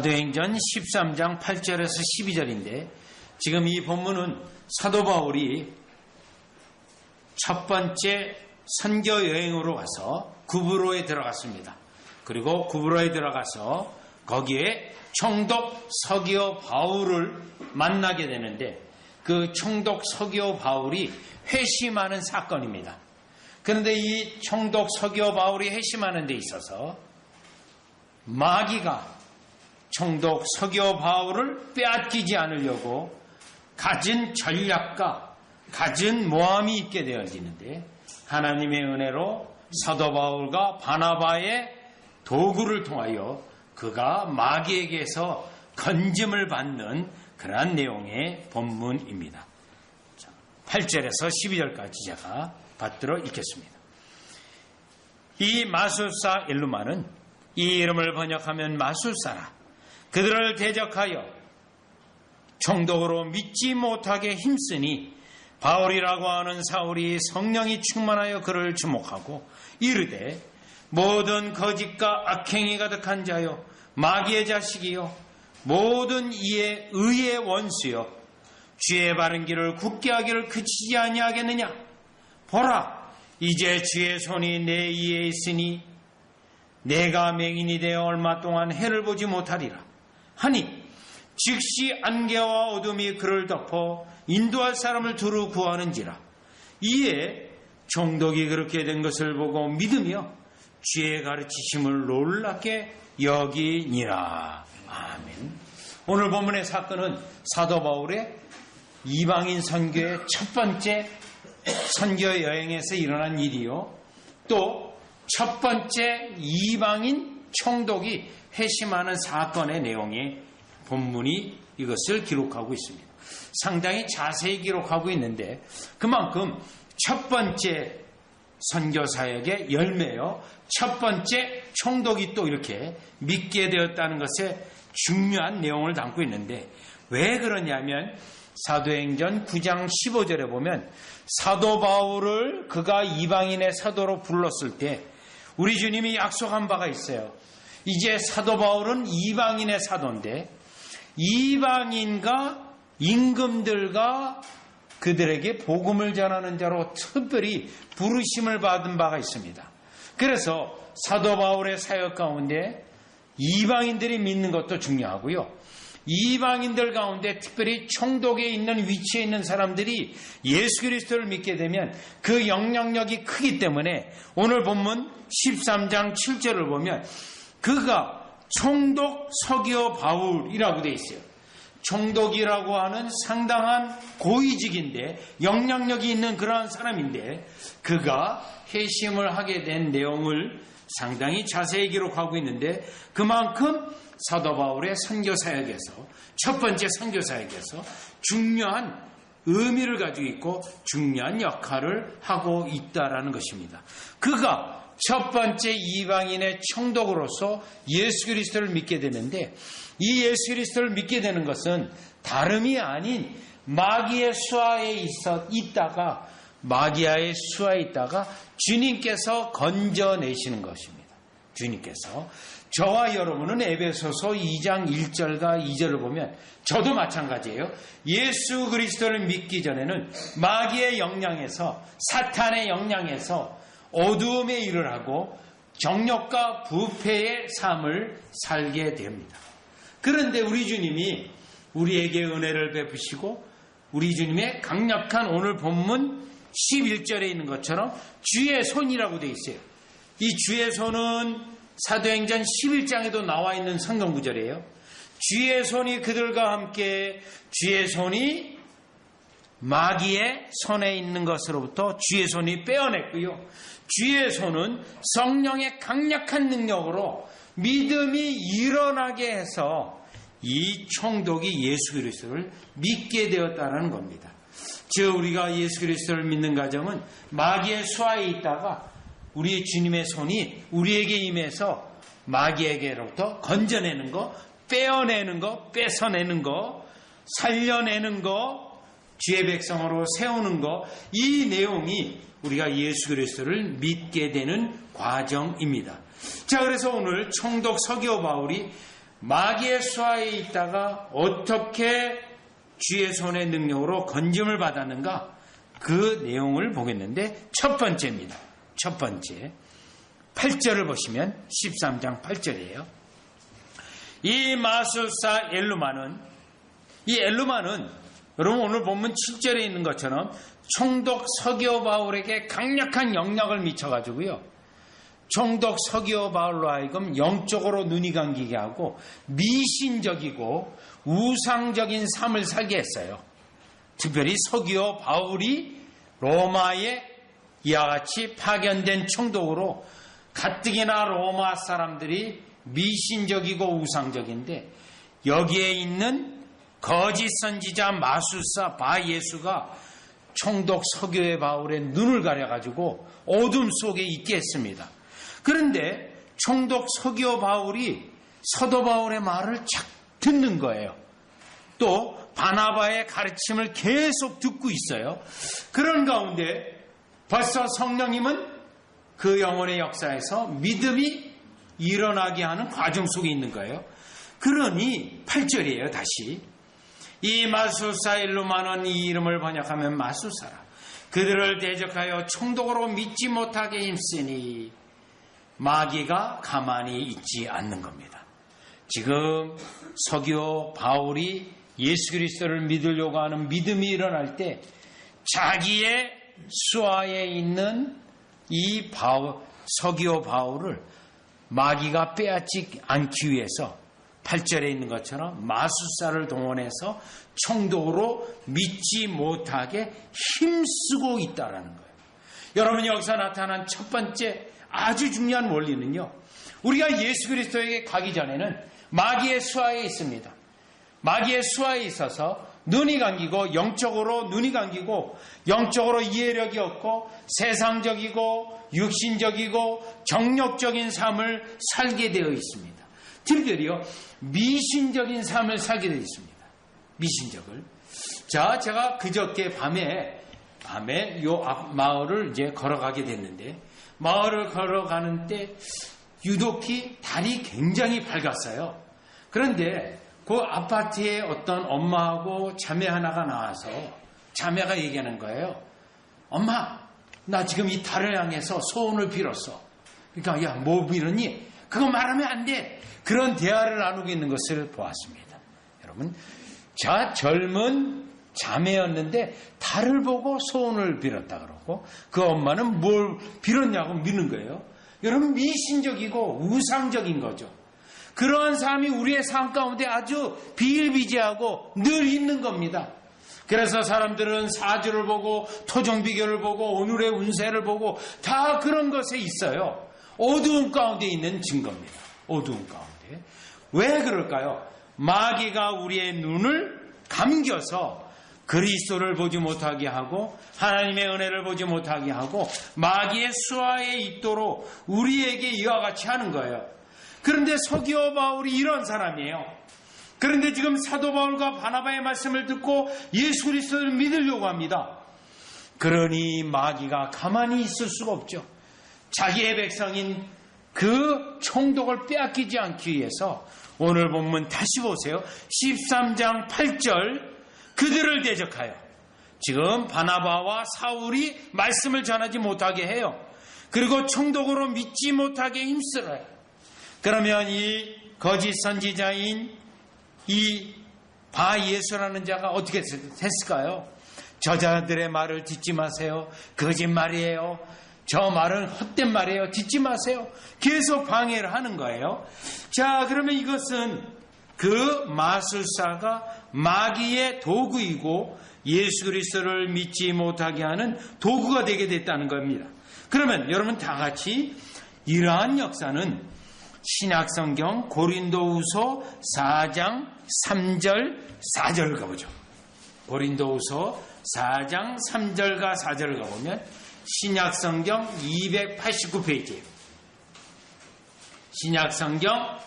사도행전 13장 8절에서 12절인데 지금 이 본문은 사도 바울이 첫 번째 선교 여행으로 가서 구브로에 들어갔습니다. 그리고 구브로에 들어가서 거기에 총독 서기오 바울을 만나게 되는데 그 총독 서기오 바울이 회심하는 사건입니다. 그런데 이 총독 서기오 바울이 회심하는 데 있어서 마귀가 총독 서기오 바울을 빼앗기지 않으려고 갖은 전략과 갖은 모함이 있게 되어지는데 하나님의 은혜로 사도 바울과 바나바의 도구를 통하여 그가 마귀에게서 건짐을 받는 그러한 내용의 본문입니다. 8절에서 12절까지 제가 받들어 읽겠습니다. 이 마술사 엘루마는 이 이름을 번역하면 마술사라 그들을 대적하여 총독으로 믿지 못하게 힘쓰니 바울이라고 하는 사울이 성령이 충만하여 그를 주목하고 이르되 모든 거짓과 악행이 가득한 자여 마귀의 자식이여 모든 이의 의의 원수여 주의 바른 길을 굳게 하기를 그치지 아니하겠느냐 보라 이제 주의 손이 내 이에 있으니 내가 맹인이 되어 얼마 동안 해를 보지 못하리라 하니 즉시 안개와 어둠이 그를 덮어 인도할 사람을 두루 구하는지라 이에 총독이 그렇게 된 것을 보고 믿으며 주의 가르치심을 놀랍게 여기니라. 아멘. 오늘 본문의 사건은 사도 바울의 이방인 선교의 첫 번째 선교 여행에서 일어난 일이요 또 첫 번째 이방인 총독이 회심하는 사건의 내용의 본문이 이것을 기록하고 있습니다. 상당히 자세히 기록하고 있는데 그만큼 첫 번째 선교사역의 열매요 첫 번째 총독이 또 이렇게 믿게 되었다는 것에 중요한 내용을 담고 있는데 왜 그러냐면 사도행전 9장 15절에 보면 사도 바울을 그가 이방인의 사도로 불렀을 때 우리 주님이 약속한 바가 있어요. 이제 사도 바울은 이방인의 사도인데 이방인과 임금들과 그들에게 복음을 전하는 자로 특별히 부르심을 받은 바가 있습니다. 그래서 사도 바울의 사역 가운데 이방인들이 믿는 것도 중요하고요. 이방인들 가운데 특별히 총독에 있는 위치에 있는 사람들이 예수 그리스도를 믿게 되면 그 영향력이 크기 때문에 오늘 본문 13장 7절을 보면 그가 총독 서기오 바울이라고 되어 있어요. 총독이라고 하는 상당한 고위직인데 영향력이 있는 그러한 사람인데 그가 회심을 하게 된 내용을 상당히 자세히 기록하고 있는데 그만큼 사도 바울의 선교사역에서 첫 번째 선교사역에서 중요한 의미를 가지고 있고 중요한 역할을 하고 있다라는 것입니다. 그가 첫 번째 이방인의 총독으로서 예수 그리스도를 믿게 되는데 이 예수 그리스도를 믿게 되는 것은 다름이 아닌 마귀의 수하에 있다가 마귀아의 수하에 있다가 주님께서 건져내시는 것입니다. 주님께서 저와 여러분은 에베소서 2장 1절과 2절을 보면 저도 마찬가지예요. 예수 그리스도를 믿기 전에는 마귀의 영향에서 사탄의 영향에서 어두움의 일을 하고 정욕과 부패의 삶을 살게 됩니다. 그런데 우리 주님이 우리에게 은혜를 베푸시고 우리 주님의 강력한 오늘 본문 11절에 있는 것처럼 주의 손이라고 되어 있어요. 이 주의 손은 사도행전 11장에도 나와 있는 성경 구절이에요. 주의 손이 그들과 함께 주의 손이 마귀의 손에 있는 것으로부터 주의 손이 빼어냈고요. 주의 손은 성령의 강력한 능력으로 믿음이 일어나게 해서 이 총독이 예수 그리스도를 믿게 되었다는 겁니다. 즉 우리가 예수 그리스도를 믿는 가정은 마귀의 수하에 있다가 우리 주님의 손이 우리에게 임해서 마귀에게로부터 건져내는 거, 빼어내는 거, 뺏어내는 거, 살려내는 거, 주의 백성으로 세우는 거, 이 내용이 우리가 예수 그리스도를 믿게 되는 과정입니다. 자, 그래서 오늘 총독 서기오 바울이 마귀의 수하에 있다가 어떻게 주의 손의 능력으로 건짐을 받았는가, 그 내용을 보겠는데, 첫 번째입니다. 첫 번째 8절을 보시면 13장 8절이에요. 이 마술사 엘루마는, 이 엘루마는 여러분 오늘 본문 7절에 있는 것처럼 총독 서기오 바울에게 강력한 영향을 미쳐가지고요, 총독 서기오 바울로 하여금 영적으로 눈이 감기게 하고 미신적이고 우상적인 삶을 살게 했어요. 특별히 서기오 바울이 로마에 이와 같이 파견된 총독으로 가뜩이나 로마 사람들이 미신적이고 우상적인데, 여기에 있는 거짓 선지자 마술사 바예수가 총독 서기오 바울의 눈을 가려가지고 어둠 속에 있게 했습니다. 그런데 총독 서기오 바울이 사도 바울의 말을 착 듣는 거예요. 또 바나바의 가르침을 계속 듣고 있어요. 그런 가운데 벌써 성령님은 그 영혼의 역사에서 믿음이 일어나게 하는 과정 속에 있는 거예요. 그러니 8절이에요. 다시 이 마술사 엘루마는, 이 이름을 번역하면 마술사라, 그들을 대적하여 총독으로 믿지 못하게 힘쓰니 마귀가 가만히 있지 않는 겁니다. 지금 서기오 바울이 예수 그리스도를 믿으려고 하는 믿음이 일어날 때 자기의 수하에 있는 이 서기오 바울을 마귀가 빼앗지 않기 위해서 8절에 있는 것처럼 마술사를 동원해서 총독으로 믿지 못하게 힘쓰고 있다는 거예요. 여러분, 여기서 나타난 첫 번째 아주 중요한 원리는요, 우리가 예수 그리스도에게 가기 전에는 마귀의 수하에 있습니다. 마귀의 수하에 있어서 눈이 감기고, 영적으로 눈이 감기고, 영적으로 이해력이 없고, 세상적이고 육신적이고 정욕적인 삶을 살게 되어 있습니다. 특별히요, 미신적인 삶을 살게 되어 있습니다. 미신적을. 자, 제가 그저께 밤에 요 앞 마을을 이제 걸어가게 됐는데, 마을을 걸어가는 때 유독히 달이 굉장히 밝았어요. 그런데 그 아파트에 어떤 엄마하고 자매 하나가 나와서 자매가 얘기하는 거예요. 엄마, 나 지금 이 달을 향해서 소원을 빌었어. 그러니까, 야, 뭐 빌었니? 그거 말하면 안 돼. 그런 대화를 나누고 있는 것을 보았습니다. 여러분, 젊은 자매였는데 달을 보고 소원을 빌었다 그러고, 그 엄마는 뭘 빌었냐고 묻는 거예요. 여러분, 미신적이고 우상적인 거죠. 그러한 삶이 우리의 삶 가운데 아주 비일비재하고 늘 있는 겁니다. 그래서 사람들은 사주를 보고 토종비교를 보고 오늘의 운세를 보고 다 그런 것에 있어요. 어두운 가운데 있는 증거입니다. 어두운 가운데. 왜 그럴까요? 마귀가 우리의 눈을 감겨서 그리스도를 보지 못하게 하고 하나님의 은혜를 보지 못하게 하고 마귀의 수하에 있도록 우리에게 이와 같이 하는 거예요. 그런데 서기오 바울이 이런 사람이에요. 그런데 지금 사도 바울과 바나바의 말씀을 듣고 예수 그리스도를 믿으려고 합니다. 그러니 마귀가 가만히 있을 수가 없죠. 자기의 백성인 그 총독을 빼앗기지 않기 위해서 오늘 본문 다시 보세요. 13장 8절, 그들을 대적하여. 지금 바나바와 사울이 말씀을 전하지 못하게 해요. 그리고 총독으로 믿지 못하게 힘쓸어요. 그러면 이 거짓 선지자인 이 바예수라는 자가 어떻게 했을까요? 저자들의 말을 듣지 마세요. 거짓말이에요. 저 말은 헛된 말이에요. 듣지 마세요. 계속 방해를 하는 거예요. 자, 그러면 이것은 그 마술사가 마귀의 도구이고 예수 그리스도를 믿지 못하게 하는 도구가 되게 됐다는 겁니다. 그러면 여러분 다 같이 이러한 역사는 신약성경 고린도후서 4장 3절 4절을 가보죠. 고린도후서 4장 3절과 4절을 가보면 신약성경 289페이지예요. 신약성경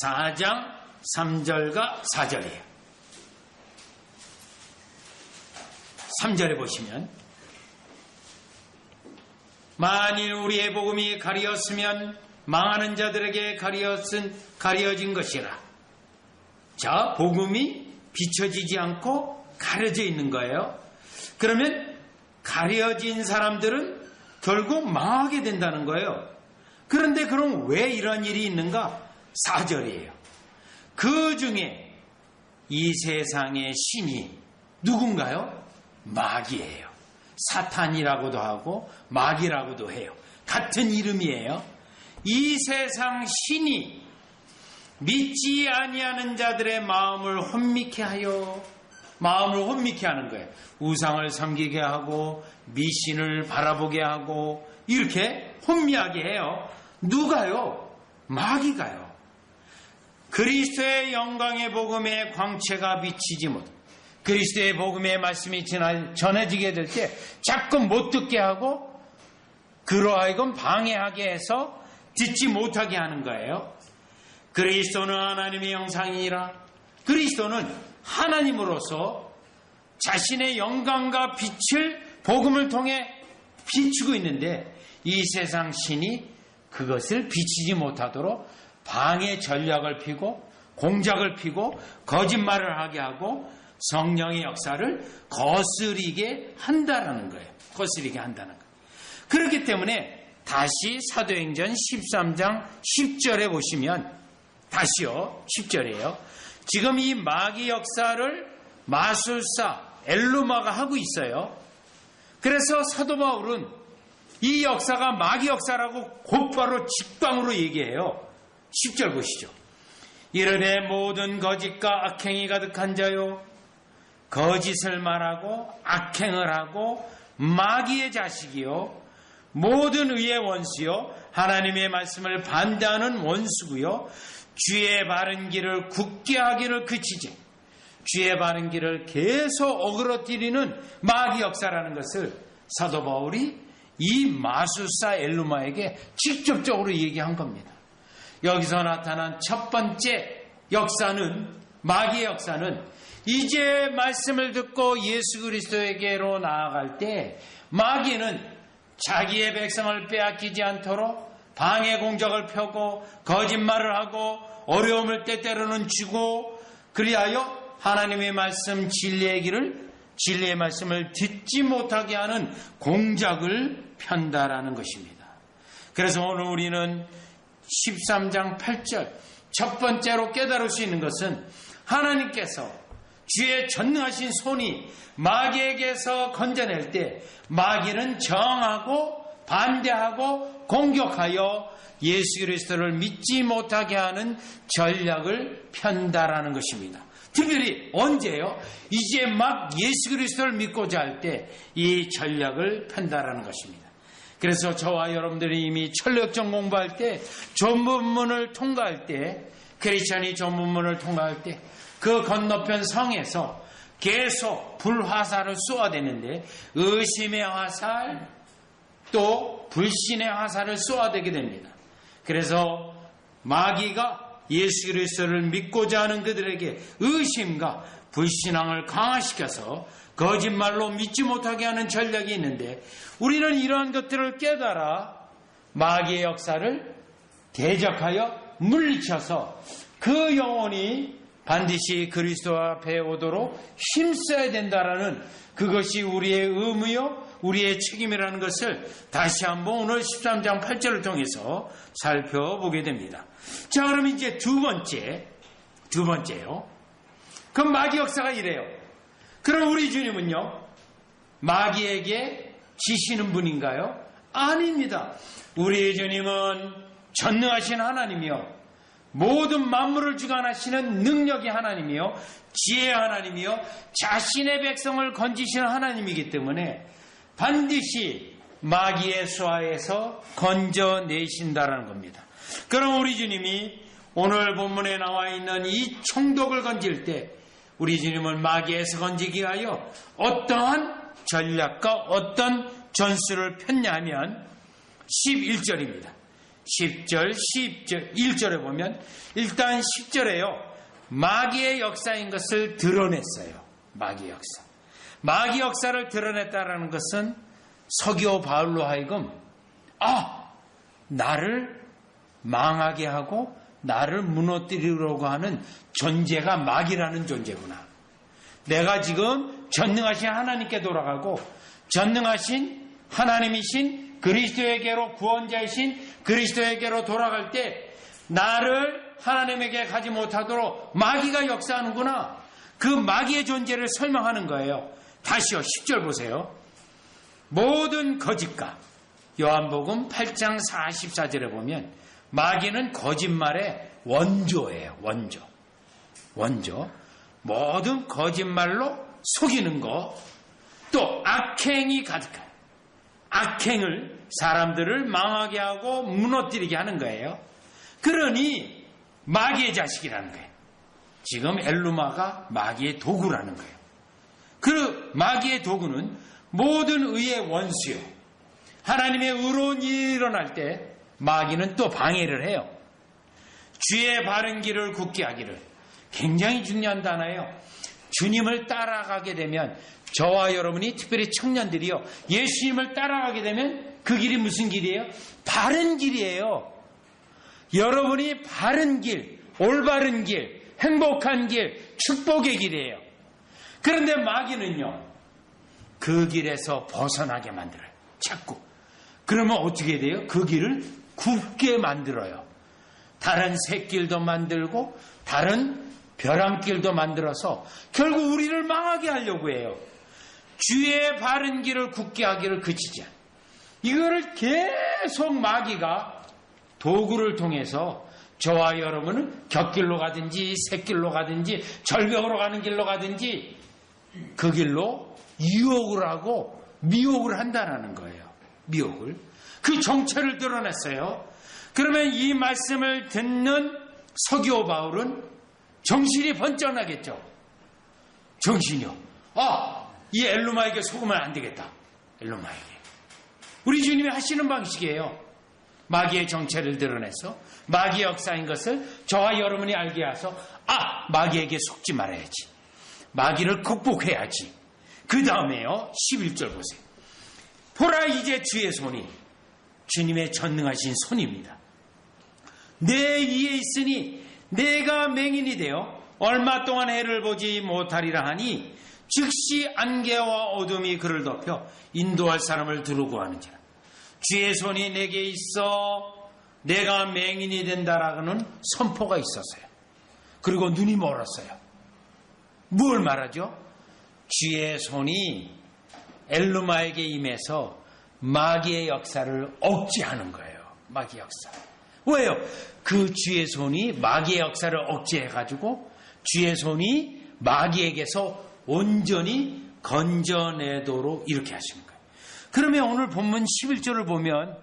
4장 3절과 4절이에요. 3절에 보시면 만일 우리의 복음이 가리었으면 망하는 자들에게 가려진 것이라. 자, 복음이 비춰지지 않고 가려져 있는 거예요. 그러면 가려진 사람들은 결국 망하게 된다는 거예요. 그런데 그럼 왜 이런 일이 있는가? 4절이에요. 그 중에 이 세상의 신이 누군가요? 마귀예요. 사탄이라고도 하고 마귀라고도 해요. 같은 이름이에요. 이 세상 신이 믿지 아니하는 자들의 마음을 혼미케 하여, 마음을 혼미케 하는 거예요. 우상을 섬기게 하고 미신을 바라보게 하고 이렇게 혼미하게 해요. 누가요? 마귀가요. 그리스도의 영광의 복음의 광채가 비치지 못, 그리스도의 복음의 말씀이 전해지게 될 때 자꾸 못 듣게 하고 그러하여금 방해하게 해서 듣지 못하게 하는 거예요. 그리스도는 하나님의 형상이라, 그리스도는 하나님으로서 자신의 영광과 빛을 복음을 통해 비추고 있는데 이 세상 신이 그것을 비치지 못하도록 방해 전략을 피고 공작을 피고 거짓말을 하게 하고 성령의 역사를 거스리게 한다는 거예요. 거스리게 한다는 거예요. 그렇기 때문에 다시 사도행전 13장 10절에 보시면, 다시요, 10절이에요. 지금 이 마귀 역사를 마술사 엘루마가 하고 있어요. 그래서 사도 바울은 이 역사가 마귀 역사라고 곧바로 직방으로 얘기해요. 10절 보시죠. 이르되 모든 거짓과 악행이 가득한 자요, 거짓을 말하고 악행을 하고 마귀의 자식이요, 모든 의의 원수요, 하나님의 말씀을 반대하는 원수고요, 주의 바른 길을 굳게 하기를 그치지, 주의 바른 길을 계속 어그러뜨리는 마귀 역사라는 것을 사도 바울이 이 마술사 엘루마에게 직접적으로 얘기한 겁니다. 여기서 나타난 첫 번째 역사는, 마귀의 역사는 이제 말씀을 듣고 예수 그리스도에게로 나아갈 때 마귀는 자기의 백성을 빼앗기지 않도록 방해 공작을 펴고 거짓말을 하고 어려움을 때때로는 주고, 그리하여 하나님의 말씀 진리의 말씀을 듣지 못하게 하는 공작을 편다라는 것입니다. 그래서 오늘 우리는 13장 8절 첫 번째로 깨달을 수 있는 것은 하나님께서 주의 전능하신 손이 마귀에게서 건져낼 때 마귀는 정하고 반대하고 공격하여 예수 그리스도를 믿지 못하게 하는 전략을 편다라는 것입니다. 특별히 언제요? 이제 막 예수 그리스도를 믿고자 할 때 이 전략을 편다라는 것입니다. 그래서 저와 여러분들이 이미 철학적 공부할 때, 전문문을 통과할 때, 크리스천이 전문문을 통과할 때 그 건너편 성에서 계속 불화살을 쏘아대는데 의심의 화살 또 불신의 화살을 쏘아대게 됩니다. 그래서 마귀가 예수 그리스도를 믿고자 하는 그들에게 의심과 불신앙을 강화시켜서 거짓말로 믿지 못하게 하는 전략이 있는데, 우리는 이러한 것들을 깨달아 마귀의 역사를 대적하여 물리쳐서 그 영혼이 반드시 그리스도 앞에 오도록 힘써야 된다라는, 그것이 우리의 의무요 우리의 책임이라는 것을 다시 한번 오늘 13장 8절을 통해서 살펴보게 됩니다. 자, 그럼 이제 두 번째요. 그럼 마귀 역사가 이래요. 그럼 우리 주님은요, 마귀에게 지시는 분인가요? 아닙니다. 우리 주님은 전능하신 하나님이요, 모든 만물을 주관하시는 능력의 하나님이요, 지혜의 하나님이요, 자신의 백성을 건지시는 하나님이기 때문에 반드시 마귀의 수하에서 건져내신다라는 겁니다. 그럼 우리 주님이 오늘 본문에 나와 있는 이 총독을 건질 때 우리 주님은 마귀에서 건지기 위하여 어떠한 전략과 어떤 전술을 폈냐 하면 11절입니다. 10절, 10절, 1절에 보면 일단 10절에요. 마귀의 역사인 것을 드러냈어요. 마귀 역사. 마귀 역사를 드러냈다라는 것은 서기오 바울로 하여금 나를 망하게 하고 나를 무너뜨리려고 하는 존재가 마귀라는 존재구나. 내가 지금 전능하신 하나님께 돌아가고 전능하신 하나님이신 그리스도에게로 구원자이신 그리스도에게로 돌아갈 때 나를 하나님에게 가지 못하도록 마귀가 역사하는구나. 그 마귀의 존재를 설명하는 거예요. 다시요. 10절 보세요. 모든 거짓과 요한복음 8장 44절에 보면 마귀는 거짓말의 원조예요. 원조. 모든 거짓말로 속이는 거, 또 악행이 가득한 악행을 사람들을 망하게 하고 무너뜨리게 하는 거예요. 그러니 마귀의 자식이라는 거예요. 지금 엘루마가 마귀의 도구라는 거예요. 그 마귀의 도구는 모든 의의 원수요. 하나님의 의로운 일이 일어날 때 마귀는 또 방해를 해요. 주의 바른 길을 굳게 하기를. 굉장히 중요한 단어예요. 주님을 따라가게 되면 저와 여러분이 특별히 청년들이요. 예수님을 따라가게 되면 그 길이 무슨 길이에요? 바른 길이에요. 여러분이 바른 길, 올바른 길, 행복한 길, 축복의 길이에요. 그런데 마귀는요. 그 길에서 벗어나게 만들어요. 자꾸. 그러면 어떻게 돼요? 그 길을 굽게 만들어요. 다른 샛길도 만들고 다른 벼랑길도 만들어서 결국 우리를 망하게 하려고 해요. 주의 바른 길을 굳게 하기를 그치지 않아. 이거를 계속 마귀가 도구를 통해서 저와 여러분은 곁길로 가든지 샛길로 가든지 절벽으로 가는 길로 가든지 그 길로 유혹을 하고 미혹을 한다는 거예요. 미혹을. 그 정체를 드러냈어요. 그러면 이 말씀을 듣는 서기오 바울은 정신이 번쩍 나겠죠. 정신이요. 이 엘루마에게 속으면 안 되겠다. 엘루마에게. 우리 주님이 하시는 방식이에요. 마귀의 정체를 드러내서 마귀의 역사인 것을 저와 여러분이 알게 해서 마귀에게 속지 말아야지. 마귀를 극복해야지. 그 다음에요. 11절 보세요. 보라 이제 주의 손이 주님의 전능하신 손입니다. 내 위에 있으니 내가 맹인이 되어 얼마 동안 해를 보지 못하리라 하니 즉시 안개와 어둠이 그를 덮여 인도할 사람을 두르고 하는지라. 주의 손이 내게 있어 내가 맹인이 된다라는 선포가 있었어요. 그리고 눈이 멀었어요. 뭘 말하죠? 주의 손이 엘루마에게 임해서 마귀의 역사를 억제하는 거예요. 마귀의 역사. 왜요? 그 주의 손이 마귀의 역사를 억제해가지고 주의 손이 마귀에게서 온전히 건져내도록 이렇게 하시는 거예요. 그러면 오늘 본문 11절을 보면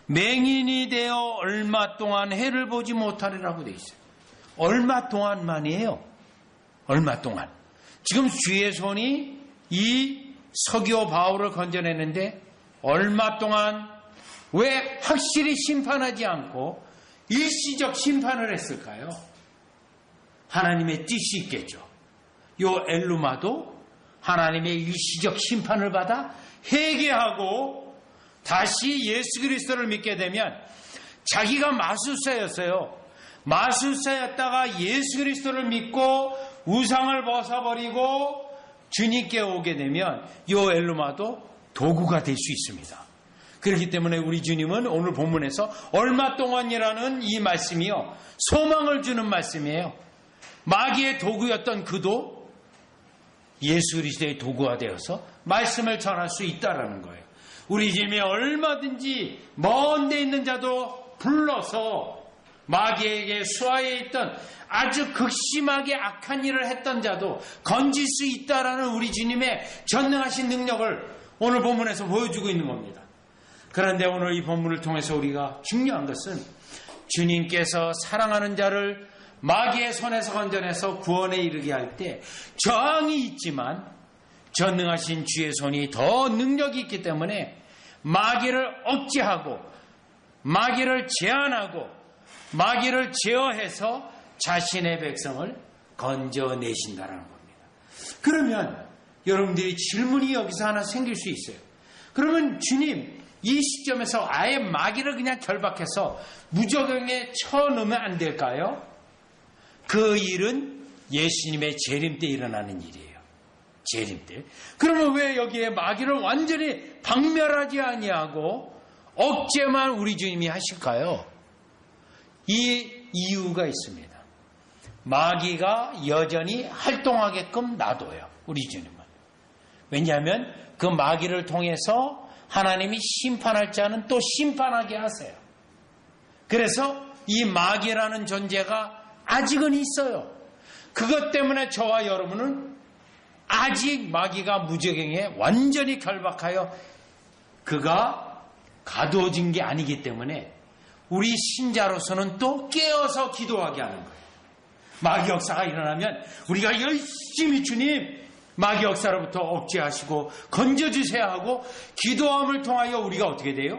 맹인이 되어 얼마 동안 해를 보지 못하리라고 되어 있어요. 얼마 동안만이에요. 얼마 동안. 지금 주의 손이 이 서기오 바울을 건져내는데 얼마 동안 왜 확실히 심판하지 않고 일시적 심판을 했을까요? 하나님의 뜻이 있겠죠. 요 엘루마도 하나님의 일시적 심판을 받아 회개하고 다시 예수 그리스도를 믿게 되면 자기가 마술사였어요. 마술사였다가 예수 그리스도를 믿고 우상을 벗어버리고 주님께 오게 되면 요 엘루마도 도구가 될 수 있습니다. 그렇기 때문에 우리 주님은 오늘 본문에서 얼마 동안이라는 이 말씀이요. 소망을 주는 말씀이에요. 마귀의 도구였던 그도 예수 그리스도의 도구가 되어서 말씀을 전할 수 있다라는 거예요. 우리 주님이 얼마든지 먼 데 있는 자도 불러서 마귀에게 수하에 있던 아주 극심하게 악한 일을 했던 자도 건질 수 있다라는 우리 주님의 전능하신 능력을 오늘 본문에서 보여주고 있는 겁니다. 그런데 오늘 이 본문을 통해서 우리가 중요한 것은 주님께서 사랑하는 자를 마귀의 손에서 건져내서 구원에 이르게 할 때 저항이 있지만 전능하신 주의 손이 더 능력이 있기 때문에 마귀를 억제하고 마귀를 제한하고 마귀를 제어해서 자신의 백성을 건져내신다는 겁니다. 그러면 여러분들이 질문이 여기서 하나 생길 수 있어요. 그러면 주님, 이 시점에서 아예 마귀를 그냥 결박해서 무적행에 쳐넣으면 안 될까요? 그 일은 예수님의 재림 때 일어나는 일이에요. 재림 때. 그러면 왜 여기에 마귀를 완전히 박멸하지 아니하고 억제만 우리 주님이 하실까요? 이 이유가 있습니다. 마귀가 여전히 활동하게끔 놔둬요. 우리 주님은. 왜냐하면 그 마귀를 통해서 하나님이 심판할 자는 또 심판하게 하세요. 그래서 이 마귀라는 존재가 아직은 있어요. 그것 때문에 저와 여러분은 아직 마귀가 무적행에 완전히 결박하여 그가 가두어진 게 아니기 때문에 우리 신자로서는 또 깨어서 기도하게 하는 거예요. 마귀 역사가 일어나면 우리가 열심히 주님 마귀 역사로부터 억제하시고 건져주세요 하고 기도함을 통하여 우리가 어떻게 돼요?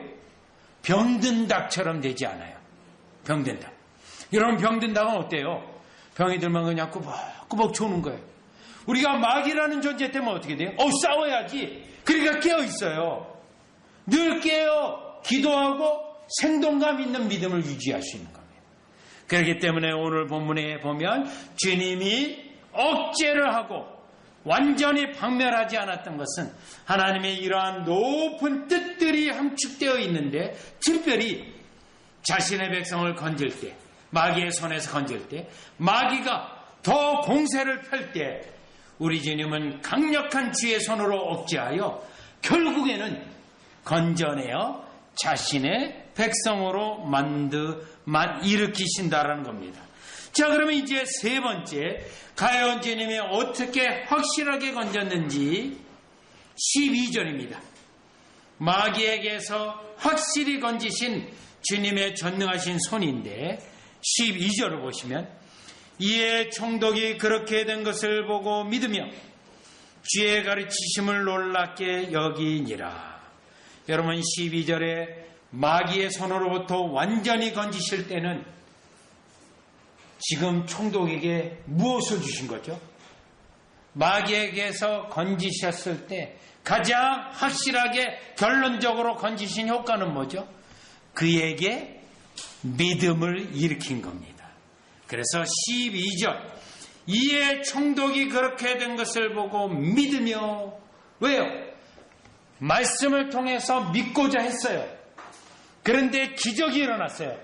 병든 닭처럼 되지 않아요. 병든 닭. 여러분 병든 닭은 어때요? 병이 들면 그냥 꾸벅꾸벅 조는 거예요. 우리가 마귀라는 존재 때문에 어떻게 돼요? 싸워야지. 그러니까 깨어있어요. 늘 깨어 기도하고 생동감 있는 믿음을 유지할 수 있는 겁니다. 그렇기 때문에 오늘 본문에 보면 주님이 억제를 하고 완전히 박멸하지 않았던 것은 하나님의 이러한 높은 뜻들이 함축되어 있는데 특별히 자신의 백성을 건질 때 마귀의 손에서 건질 때 마귀가 더 공세를 펼 때 우리 주님은 강력한 주의 손으로 억제하여 결국에는 건져내어 자신의 백성으로 일으키신다라는 겁니다. 자, 그러면 이제 세 번째, 과연 주님이 어떻게 확실하게 건졌는지 12절입니다. 마귀에게서 확실히 건지신 주님의 전능하신 손인데 12절을 보시면 이에 총독이 그렇게 된 것을 보고 믿으며 주의 가르치심을 놀랍게 여기니라. 여러분 12절에 마귀의 손으로부터 완전히 건지실 때는 지금 총독에게 무엇을 주신 거죠? 마귀에게서 건지셨을 때 가장 확실하게 결론적으로 건지신 효과는 뭐죠? 그에게 믿음을 일으킨 겁니다. 그래서 12절 이에 총독이 그렇게 된 것을 보고 믿으며 왜요? 말씀을 통해서 믿고자 했어요. 그런데 기적이 일어났어요.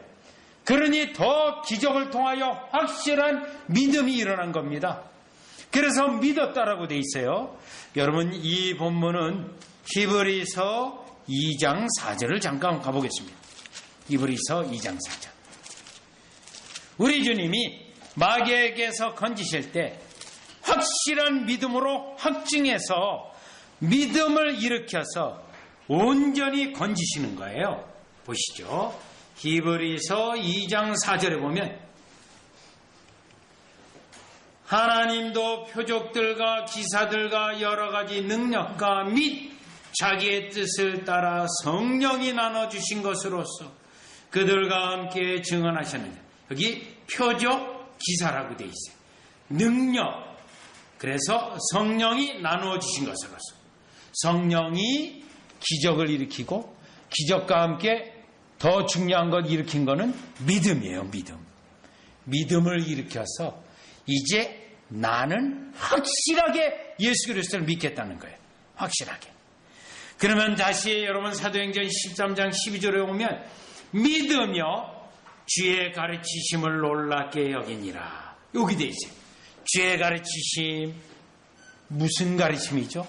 그러니 더 기적을 통하여 확실한 믿음이 일어난 겁니다. 그래서 믿었다라고 돼 있어요. 여러분 이 본문은 히브리서 2장 4절을 잠깐 가보겠습니다. 히브리서 2장 4절. 우리 주님이 마귀에게서 건지실 때 확실한 믿음으로 확증해서 믿음을 일으켜서 온전히 건지시는 거예요. 보시죠. 히브리서 2장 4절에 보면 하나님도 표적들과 기사들과 여러 가지 능력과 및 자기의 뜻을 따라 성령이 나눠주신 것으로서 그들과 함께 증언하셨느니라. 여기 표적, 기사라고 되어 있어요. 능력. 그래서 성령이 나누어 주신 것으로서 성령이 기적을 일으키고 기적과 함께 더 중요한 것 일으킨 거는 믿음이에요. 믿음을 일으켜서 이제 나는 확실하게 예수 그리스도를 믿겠다는 거예요. 확실하게. 그러면 다시 여러분 사도행전 13장 12절에 오면 믿으며 주의 가르치심을 놀랍게 여기니라. 여기 돼 있어요. 주의 가르치심 무슨 가르침이죠?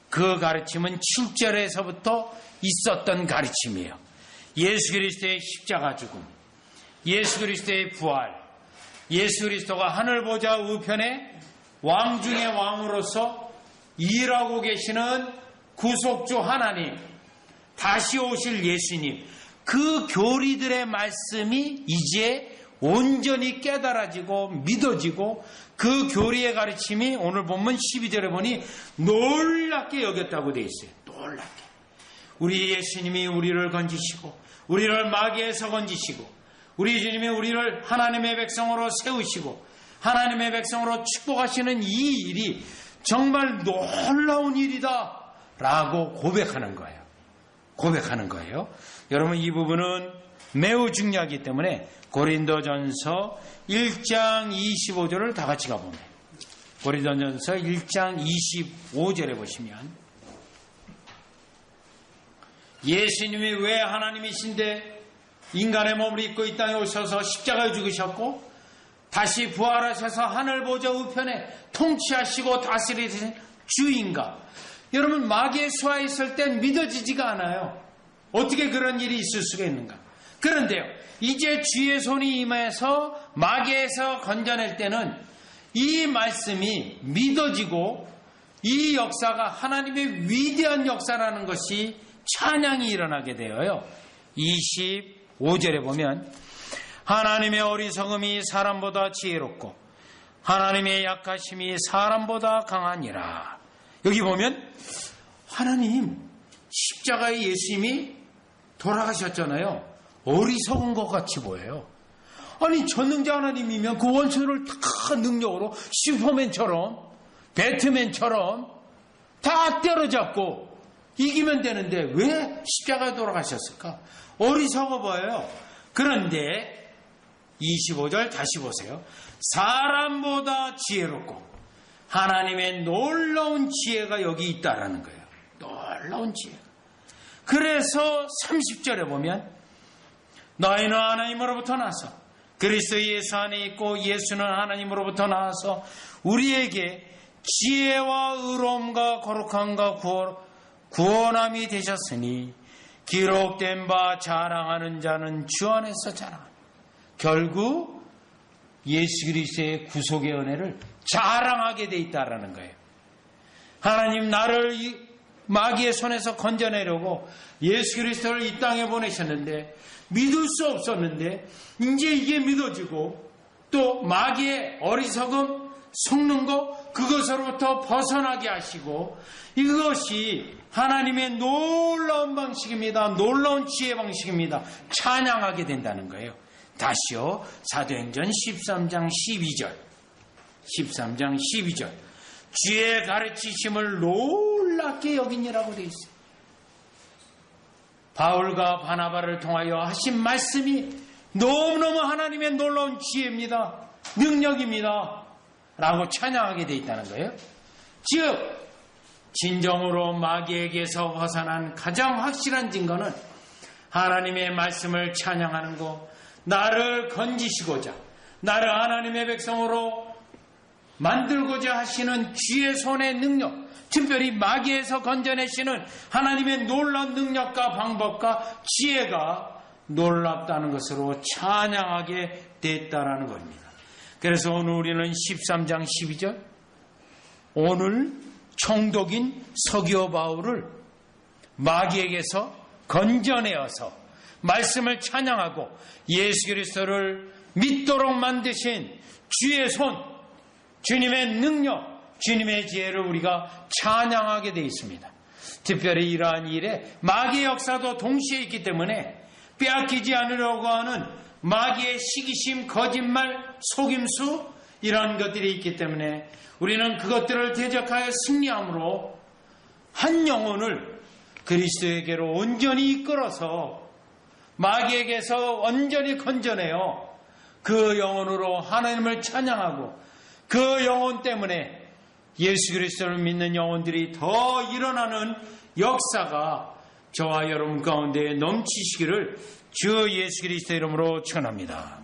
그 가르침은 7절에서부터 있었던 가르침이에요. 예수 그리스도의 십자가 죽음, 예수 그리스도의 부활, 예수 그리스도가 하늘 보좌 우편에 왕 중의 왕으로서 일하고 계시는 구속주 하나님, 다시 오실 예수님, 그 교리들의 말씀이 이제 온전히 깨달아지고 믿어지고 그 교리의 가르침이 오늘 본문 12절에 보니 놀랍게 여겼다고 되어 있어요. 놀랍게. 우리 예수님이 우리를 건지시고 우리를 마귀에서 건지시고 우리 주님이 우리를 하나님의 백성으로 세우시고 하나님의 백성으로 축복하시는 이 일이 정말 놀라운 일이다 라고 고백하는 거예요. 고백하는 거예요. 여러분, 이 부분은 매우 중요하기 때문에 고린도전서 1장 25절을 다 같이 가보면, 고린도전서 1장 25절에 보시면, 예수님이 왜 하나님이신데 인간의 몸을 입고 이 땅에 오셔서 십자가에 죽으셨고 다시 부활하셔서 하늘 보좌 우편에 통치하시고 다스리신 주인가? 여러분, 마귀의 수하에 있을 땐 믿어지지가 않아요. 어떻게 그런 일이 있을 수가 있는가? 그런데요, 이제 주의 손이 임해서 마귀에서 건져낼 때는 이 말씀이 믿어지고 이 역사가 하나님의 위대한 역사라는 것이 찬양이 일어나게 되어요. 25절에 보면 하나님의 어리석음이 사람보다 지혜롭고 하나님의 약하심이 사람보다 강하니라. 여기 보면 하나님, 십자가에 예수님이 돌아가셨잖아요. 어리석은 것 같이 보여요. 아니, 전능자 하나님이면 그 원수를 다 능력으로 슈퍼맨처럼, 배트맨처럼 다 때려잡고 이기면 되는데 왜 십자가에 돌아가셨을까? 어리석어 보여요. 그런데 25절 다시 보세요. 사람보다 지혜롭고 하나님의 놀라운 지혜가 여기 있다라는 거예요. 놀라운 지혜. 그래서 30절에 보면 너희는 하나님으로부터 나서 그리스도 예수 안에 있고 예수는 하나님으로부터 나와서 우리에게 지혜와 의로움과 거룩함과 구원함이 되셨으니 기록된 바 자랑하는 자는 주 안에서 자랑하니. 결국 예수 그리스도의 구속의 은혜를 자랑하게 돼 있다라는 거예요. 하나님, 나를 마귀의 손에서 건져내려고 예수 그리스도를 이 땅에 보내셨는데 믿을 수 없었는데 이제 이게 믿어지고 또 마귀의 어리석음, 속는 것, 그것으로부터 벗어나게 하시고 이것이 하나님의 놀라운 방식입니다. 놀라운 지혜 방식입니다. 찬양하게 된다는 거예요. 다시요. 사도행전 13장 12절. 13장 12절. 주의 가르치심을 놀랍게 여기니라고 되어 있어요. 바울과 바나바를 통하여 하신 말씀이 너무너무 하나님의 놀라운 지혜입니다. 능력입니다. 라고 찬양하게 되어 있다는 거예요. 즉 진정으로 마귀에게서 벗어난 가장 확실한 증거는 하나님의 말씀을 찬양하는 것, 나를 건지시고자 나를 하나님의 백성으로 만들고자 하시는 주의 손의 능력, 특별히 마귀에서 건져내시는 하나님의 놀라운 능력과 방법과 지혜가 놀랍다는 것으로 찬양하게 됐다라는 겁니다. 그래서 오늘 우리는 13장 12절, 오늘 총독인 서기오 바울을 마귀에게서 건져내어서 말씀을 찬양하고 예수 그리스도를 믿도록 만드신 주의 손, 주님의 능력, 주님의 지혜를 우리가 찬양하게 되어 있습니다. 특별히 이러한 일에 마귀의 역사도 동시에 있기 때문에 빼앗기지 않으려고 하는 마귀의 시기심, 거짓말, 속임수, 이런 것들이 있기 때문에 우리는 그것들을 대적하여 승리함으로 한 영혼을 그리스도에게로 온전히 이끌어서 마귀에게서 온전히 건져내어 그 영혼으로 하나님을 찬양하고 그 영혼 때문에 예수 그리스도를 믿는 영혼들이 더 일어나는 역사가 저와 여러분 가운데 넘치시기를 주 예수 그리스도 이름으로 축원합니다.